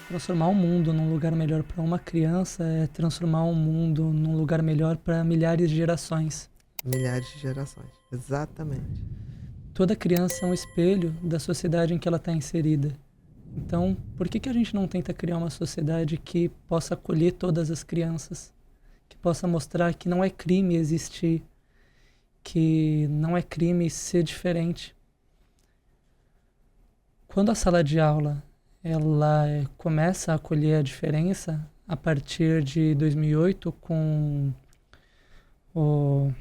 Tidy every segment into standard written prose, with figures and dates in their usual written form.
Transformar o mundo num lugar melhor para uma criança é transformar o mundo num lugar melhor para milhares de gerações. Milhares de gerações. Exatamente. Toda criança é um espelho da sociedade em que ela está inserida. Então, por que a gente não tenta criar uma sociedade que possa acolher todas as crianças? Que possa mostrar que não é crime existir, que não é crime ser diferente. Quando a sala de aula ela começa a acolher a diferença, a partir de 2008, com o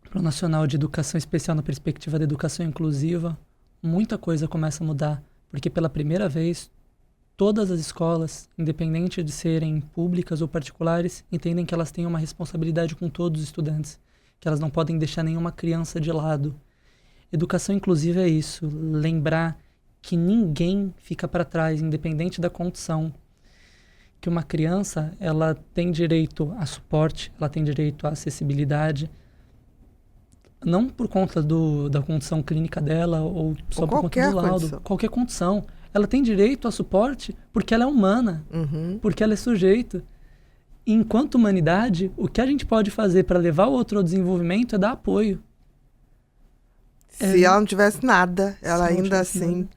Plano Nacional de Educação Especial na Perspectiva da Educação Inclusiva, muita coisa começa a mudar, porque pela primeira vez, todas as escolas, independente de serem públicas ou particulares, entendem que elas têm uma responsabilidade com todos os estudantes, que elas não podem deixar nenhuma criança de lado. Educação inclusiva é isso, lembrar que ninguém fica para trás, independente da condição. Que uma criança, ela tem direito a suporte, ela tem direito à acessibilidade, não por conta da condição clínica dela ou só por conta do laudo, qualquer condição. Ela tem direito a suporte porque ela é humana, porque ela é sujeito. E enquanto humanidade, o que a gente pode fazer para levar o outro ao desenvolvimento é dar apoio. Se ela não tivesse nada, ela ainda assim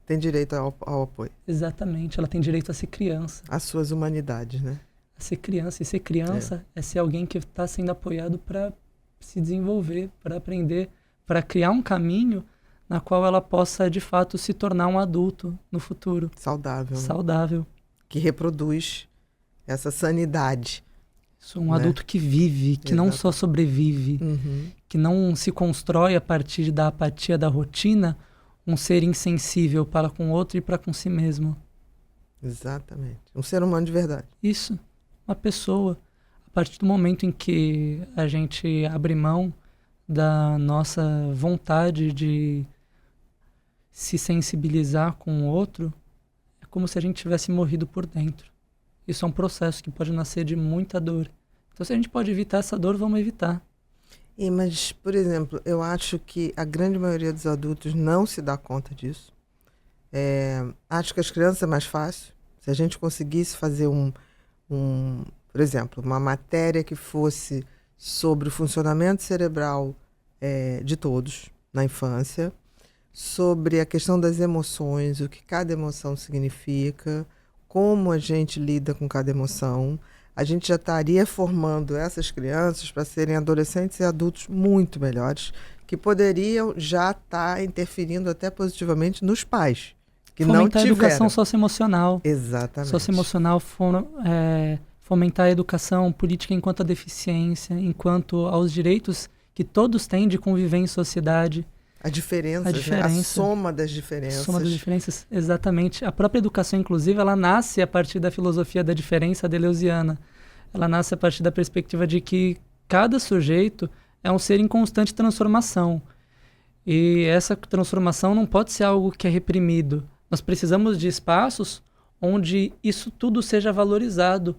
tem direito ao apoio. Exatamente, ela tem direito a ser criança. As suas humanidades, né? A ser criança. E ser criança é ser alguém que está sendo apoiado para se desenvolver, para aprender, para criar um caminho na qual ela possa, de fato, se tornar um adulto no futuro. Saudável. Né? Saudável. Que reproduz essa sanidade. Sou um adulto que vive, que não só sobrevive, que não se constrói a partir da apatia da rotina, um ser insensível para com o outro e para com si mesmo. Exatamente. Um ser humano de verdade. Isso. Uma pessoa. A partir do momento em que a gente abre mão da nossa vontade de se sensibilizar com o outro, é como se a gente tivesse morrido por dentro. Isso é um processo que pode nascer de muita dor. Então, se a gente pode evitar essa dor, vamos evitar. Mas, por exemplo, eu acho que a grande maioria dos adultos não se dá conta disso. Acho que as crianças é mais fácil. Se a gente conseguisse fazer por exemplo, uma matéria que fosse sobre o funcionamento cerebral de todos na infância, sobre a questão das emoções, o que cada emoção significa, como a gente lida com cada emoção, a gente já estaria formando essas crianças para serem adolescentes e adultos muito melhores, que poderiam já estar interferindo até positivamente nos pais, que não tiveram. Fomentar a educação socioemocional. Exatamente. Socioemocional, fomentar a educação política enquanto a deficiência, enquanto aos direitos que todos têm de conviver em sociedade. A diferença. Né? A soma das diferenças. A soma das diferenças, exatamente. A própria educação inclusiva, ela nasce a partir da filosofia da diferença deleuziana. Ela nasce a partir da perspectiva de que cada sujeito é um ser em constante transformação. E essa transformação não pode ser algo que é reprimido. Nós precisamos de espaços onde isso tudo seja valorizado,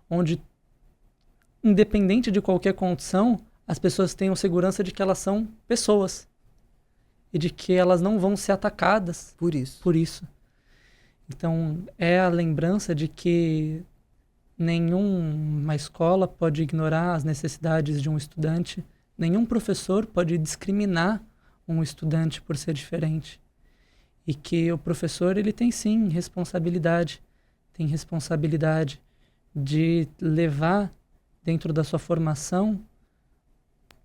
onde, independente de qualquer condição, as pessoas tenham segurança de que elas são pessoas. E de que elas não vão ser atacadas por isso. Então, é a lembrança de que nenhuma escola pode ignorar as necessidades de um estudante, nenhum professor pode discriminar um estudante por ser diferente. E que o professor, ele tem sim responsabilidade, de levar dentro da sua formação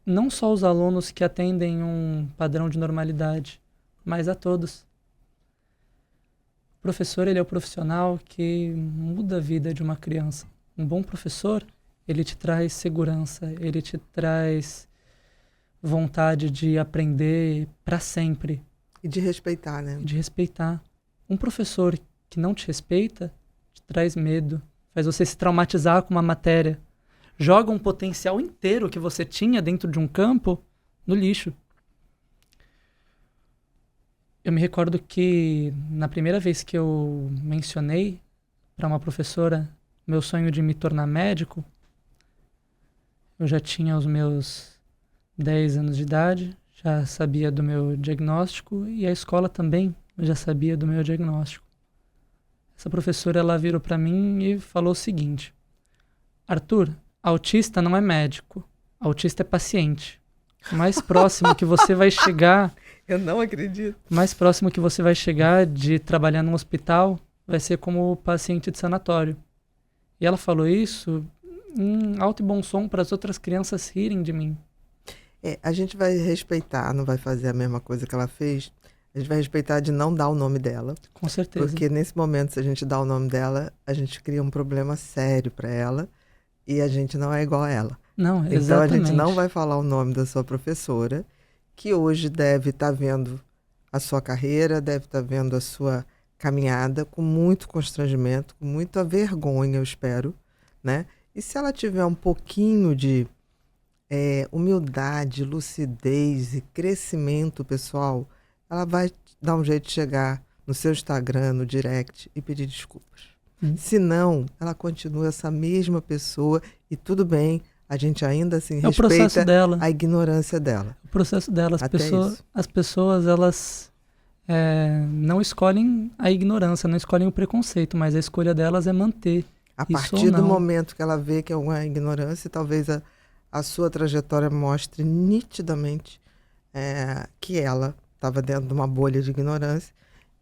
não só os alunos que atendem um padrão de normalidade, mas a todos. O professor, ele é o profissional que muda a vida de uma criança. Um bom professor, ele te traz segurança, ele te traz vontade de aprender para sempre. E de respeitar, né? E de respeitar. Um professor que não te respeita, te traz medo, faz você se traumatizar com uma matéria. Joga um potencial inteiro que você tinha dentro de um campo no lixo. Eu me recordo que na primeira vez que eu mencionei para uma professora meu sonho de me tornar médico, eu já tinha os meus 10 anos de idade, já sabia do meu diagnóstico e a escola também já sabia do meu diagnóstico. essa professora ela virou para mim e falou o seguinte: Arthur, autista não é médico, autista é paciente. O mais próximo que você vai chegar, Eu não acredito. o mais próximo que você vai chegar de trabalhar num hospital vai ser como paciente de sanatório. E ela falou isso em alto e bom som para as outras crianças rirem de mim. A gente vai respeitar, não vai fazer a mesma coisa que ela fez. A gente vai respeitar de não dar o nome dela. Com certeza. Porque nesse momento, se a gente dá o nome dela, a gente cria um problema sério para ela e a gente não é igual a ela. Não, Então exatamente. a gente não vai falar o nome da sua professora, que hoje deve estar vendo a sua carreira, deve estar vendo a sua caminhada com muito constrangimento, com muita vergonha, eu espero, né? E se ela tiver um pouquinho de humildade, lucidez e crescimento pessoal, ela vai dar um jeito de chegar no seu Instagram, no direct e pedir desculpas. Se não, ela continua essa mesma pessoa e tudo bem, a gente ainda assim o processo respeita dela. a ignorância dela. O processo dela. Até isso. As pessoas, elas não escolhem a ignorância, não escolhem o preconceito, mas a escolha delas é manter. A isso partir ou do não. momento que ela vê que é uma ignorância, talvez a sua trajetória mostre nitidamente que ela estava dentro de uma bolha de ignorância.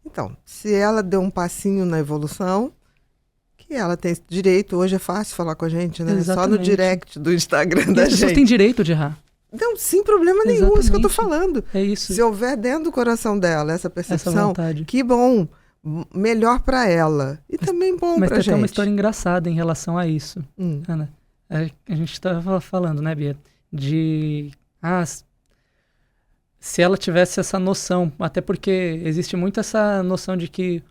Então, se ela deu um passinho na evolução, que ela tem esse direito, hoje é fácil falar com a gente, né? Exatamente. Só no direct do Instagram E da as pessoas gente. têm direito de errar. Não, sem problema nenhum, isso que eu tô falando. É isso. Se houver dentro do coração dela essa Essa percepção, vontade. que bom, melhor para ela. E também bom Mas pra tem gente. até uma história engraçada em relação a isso, Hum. Ana. A gente estava falando, né, Bia? De... se ela tivesse essa noção, até porque existe muito essa noção de que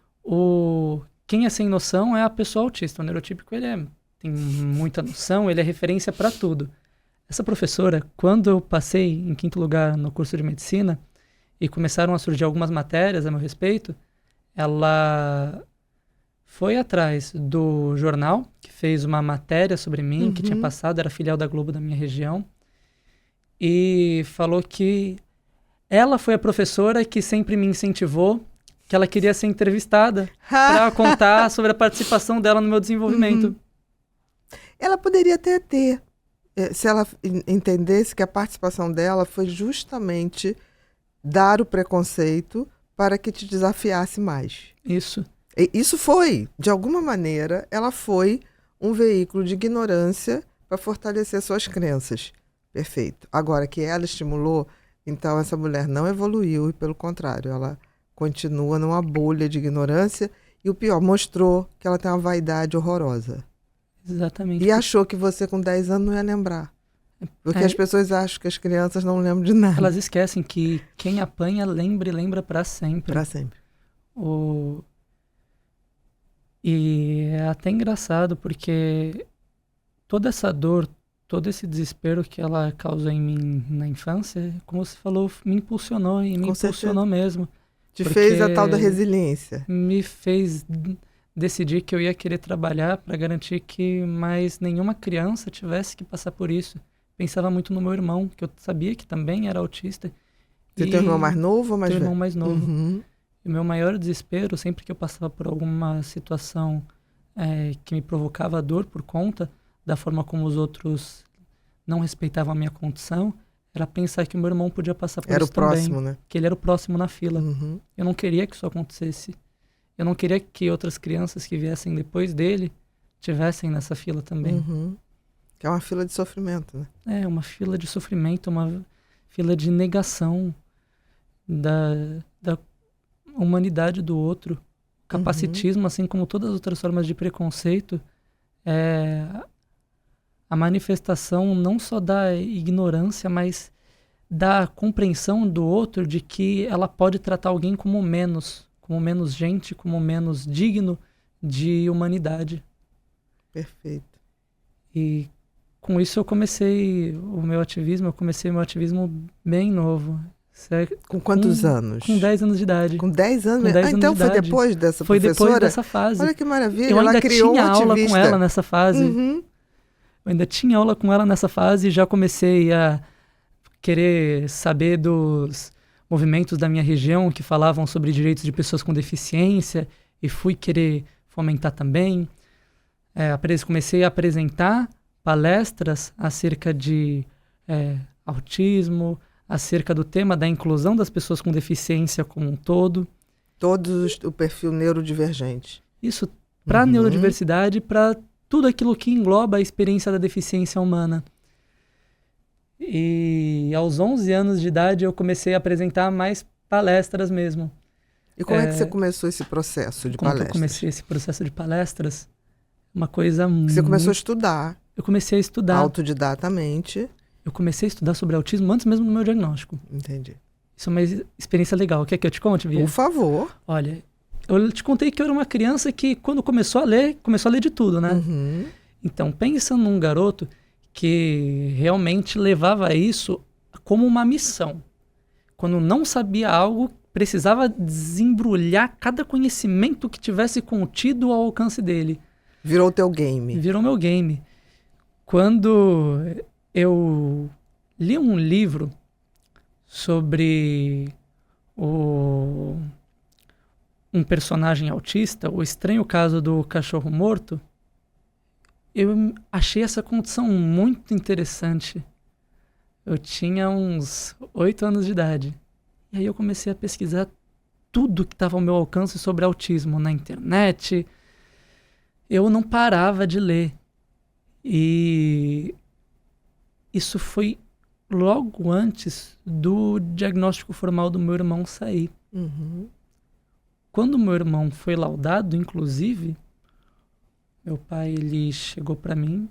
quem é sem noção é a pessoa autista. O neurotípico, ele tem muita noção, ele é referência para tudo. Essa professora, quando eu passei em 5º lugar no curso de medicina e começaram a surgir algumas matérias a meu respeito, ela foi atrás do jornal, que fez uma matéria sobre mim, que tinha passado, era filial da Globo da minha região, e falou que ela foi a professora que sempre me incentivou, que ela queria ser entrevistada para contar sobre a participação dela no meu desenvolvimento. Ela poderia até ter, se ela entendesse que a participação dela foi justamente dar o preconceito para que te desafiasse mais. Isso. Isso foi, de alguma maneira, ela foi um veículo de ignorância para fortalecer suas crenças. Perfeito. Agora, que ela estimulou, então essa mulher não evoluiu e, pelo contrário, ela continua numa bolha de ignorância e, o pior, mostrou que ela tem uma vaidade horrorosa. Exatamente. E achou que você com 10 anos não ia lembrar. Porque as pessoas acham que as crianças não lembram de nada. Elas esquecem que quem apanha lembra para sempre. Para sempre. E é até engraçado porque toda essa dor, todo esse desespero que ela causou em mim na infância, como você falou, me impulsionou e me impulsionou mesmo. Te fez a tal da resiliência. Me fez decidir que eu ia querer trabalhar para garantir que mais nenhuma criança tivesse que passar por isso. Pensava muito no meu irmão, que eu sabia que também era autista. Você tem um irmão mais novo ou mais velho? Tenho um irmão mais novo. Uhum. E o meu maior desespero, sempre que eu passava por alguma situação que me provocava dor por conta da forma como os outros não respeitavam a minha condição, era pensar que o meu irmão podia passar por isso também. Era o próximo, né? Que ele era o próximo na fila. Uhum. Eu não queria que isso acontecesse. Eu não queria que outras crianças que viessem depois dele tivessem nessa fila também. Uhum. Que é uma fila de sofrimento, né? É, uma fila de sofrimento, uma fila de negação da humanidade do outro. Capacitismo, assim como todas as outras formas de preconceito, é a manifestação não só da ignorância, mas da compreensão do outro de que ela pode tratar alguém como menos gente, como menos digno de humanidade. Perfeito. E com isso eu comecei meu ativismo bem novo. Com quantos anos? Com 10 anos de idade. Com 10 anos? Com 10 anos então de foi idade. depois dessa Foi professora? Depois dessa fase. Olha que maravilha, eu ela ainda criou tinha um aula ativista. com ela nessa fase. Uhum. Eu ainda tinha aula com ela nessa fase e já comecei a querer saber dos movimentos da minha região que falavam sobre direitos de pessoas com deficiência e fui fomentar também. Comecei a apresentar palestras acerca de autismo, acerca do tema da inclusão das pessoas com deficiência como um todo. Todos o perfil neurodivergente. Isso para a neurodiversidade, para tudo aquilo que engloba a experiência da deficiência humana. E aos 11 anos de idade eu comecei a apresentar mais palestras mesmo. E como é que você começou esse processo de palestras? Como eu comecei esse processo de palestras? Uma coisa muito... Você começou a estudar. Eu comecei a estudar. Autodidatamente. Eu comecei a estudar sobre autismo antes mesmo do meu diagnóstico. Entendi. Isso é uma experiência legal. Quer que eu te conte, Bia? Por favor. Olha, eu te contei que eu era uma criança que, quando começou a ler de tudo, né? Uhum. Então, pensa num garoto que realmente levava isso como uma missão. Quando não sabia algo, precisava desembrulhar cada conhecimento que tivesse contido ao alcance dele. Virou teu game. Virou meu game. Quando eu li um livro sobre um personagem autista, O Estranho Caso do Cachorro Morto, eu achei essa condição muito interessante. Eu tinha uns 8 anos de idade. E aí eu comecei a pesquisar tudo que estava ao meu alcance sobre autismo na internet. Eu não parava de ler. E isso foi logo antes do diagnóstico formal do meu irmão sair. Uhum. Quando meu irmão foi laudado, inclusive, meu pai ele chegou para mim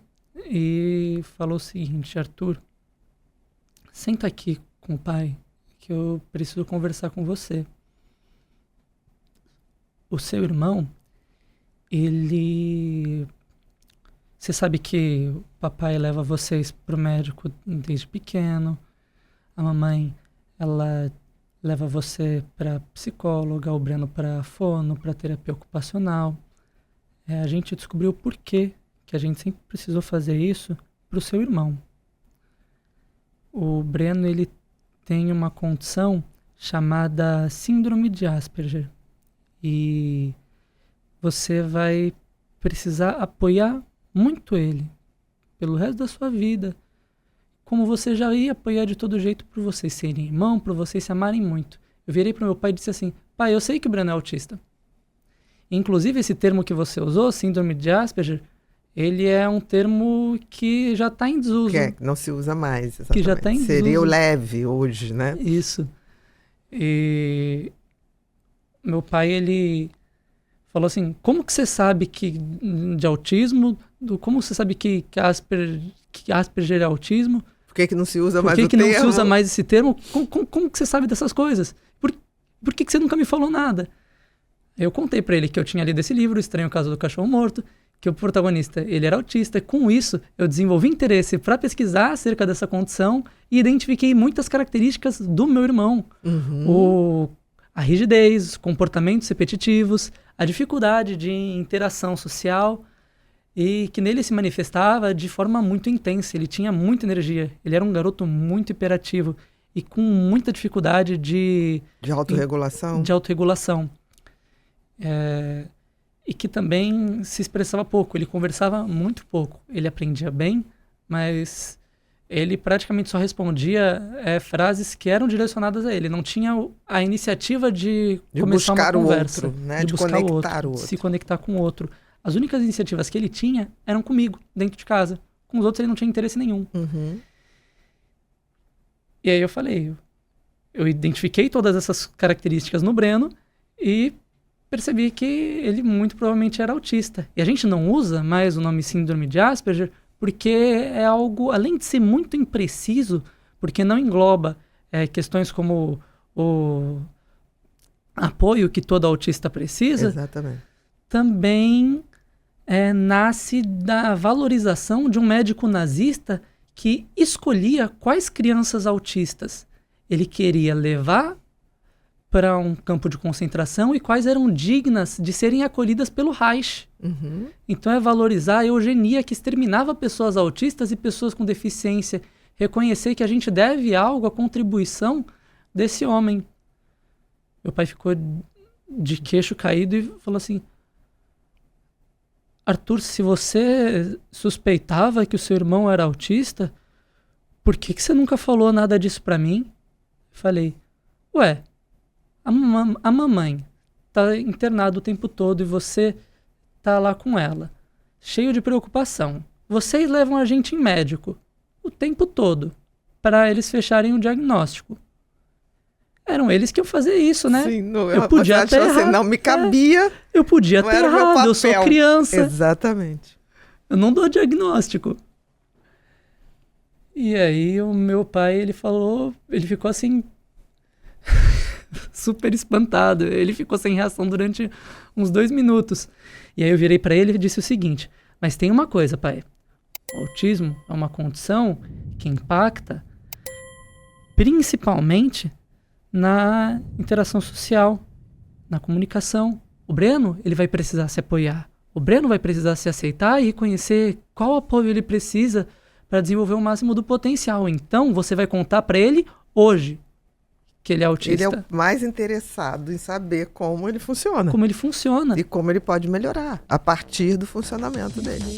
e falou o seguinte: Arthur, senta aqui com o pai que eu preciso conversar com você. O seu irmão, você sabe que o papai leva vocês pro médico desde pequeno, a mamãe, ela leva você para psicóloga, o Breno para fono, para terapia ocupacional. A gente descobriu por que a gente sempre precisou fazer isso pro seu irmão. O Breno, ele tem uma condição chamada síndrome de Asperger. E você vai precisar apoiar muito ele pelo resto da sua vida. Como você já ia apoiar de todo jeito por vocês serem irmão, por vocês se amarem muito. Eu virei pro meu pai e disse assim: pai, eu sei que o Breno é autista. Inclusive, esse termo que você usou, síndrome de Asperger, ele é um termo que já está em desuso. Que não se usa mais, exatamente. Que já está em desuso. Seria o leve hoje, né? Isso. E meu pai, ele falou assim: como que você sabe de autismo? Como você sabe que Asperger é autismo? Por que não se usa mais o termo? Por que não se usa mais esse termo? Como que você sabe dessas coisas? Por que você nunca me falou nada? Eu contei para ele que eu tinha lido esse livro, O Estranho Caso do Cachorro Morto, que o protagonista, ele era autista. Com isso, eu desenvolvi interesse para pesquisar acerca dessa condição e identifiquei muitas características do meu irmão. Uhum. A rigidez, os comportamentos repetitivos, a dificuldade de interação social, e que nele se manifestava de forma muito intensa. Ele tinha muita energia, ele era um garoto muito hiperativo e com muita dificuldade de autorregulação. E que também se expressava pouco, ele conversava muito pouco. Ele aprendia bem, mas ele praticamente só respondia frases que eram direcionadas a ele. Não tinha a iniciativa de começar uma conversa. Outro, né? De buscar o outro, de se conectar com o outro. As únicas iniciativas que ele tinha eram comigo, dentro de casa. Com os outros ele não tinha interesse nenhum. Uhum. E aí eu falei, eu identifiquei todas essas características no Breno e percebi que ele muito provavelmente era autista. E a gente não usa mais o nome síndrome de Asperger porque é algo, além de ser muito impreciso, porque não engloba questões como o apoio que todo autista precisa. Exatamente. Também nasce da valorização de um médico nazista que escolhia quais crianças autistas ele queria levar para um campo de concentração e quais eram dignas de serem acolhidas pelo Reich. Uhum. Então é valorizar a eugenia que exterminava pessoas autistas e pessoas com deficiência. Reconhecer que a gente deve algo à contribuição desse homem. Meu pai ficou de queixo caído e falou assim: Arthur, se você suspeitava que o seu irmão era autista, por que você nunca falou nada disso pra mim? Falei, ué, a mamãe tá internada o tempo todo e você tá lá com ela, cheio de preocupação. Vocês levam a gente em médico o tempo todo para eles fecharem o diagnóstico. Eram eles que iam fazer isso, né? Sim, eu podia ter errado. Não me cabia. Eu podia ter errado, eu sou criança. Exatamente. Eu não dou diagnóstico. E aí o meu pai, ele ficou assim, super espantado. Ele ficou sem reação durante uns 2 minutos. E aí eu virei para ele e disse o seguinte, mas tem uma coisa, pai. O autismo é uma condição que impacta principalmente na interação social, na comunicação. O Breno, ele vai precisar se apoiar. O Breno vai precisar se aceitar e reconhecer qual apoio ele precisa para desenvolver o máximo do potencial. Então, você vai contar para ele hoje que ele é autista. Ele é o mais interessado em saber como ele funciona. Como ele funciona. E como ele pode melhorar a partir do funcionamento dele.